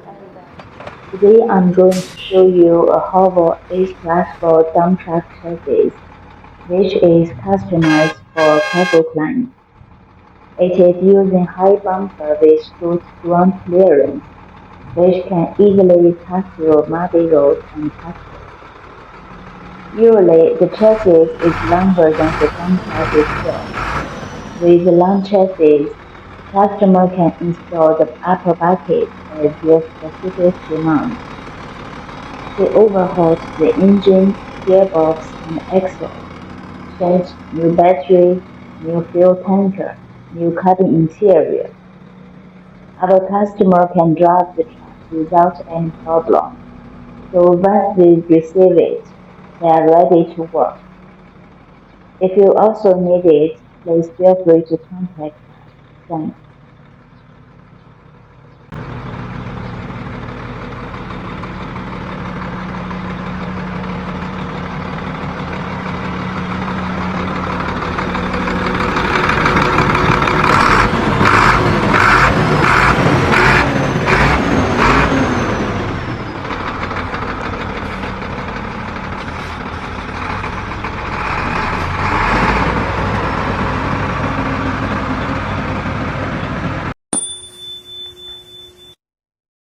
everyone. Today I'm going to show you a HOWO H-class dump truck chassis, which is customized for cargo clients. It is using high bumper with good ground clearance, which can easily pass through muddy roads and potholes. Usually, the chassis is longer than the dump truck itself. With the long chassis, customer can install the upper bucket as their specific demand. They overhauled the engine, gearbox, and axle, changed new battery, new fuel tanker, new cabin interior. Our customer can drive the truck without any problem. So once they receive it, they are ready to work. If you also need it, please feel free to contact us. Thanks.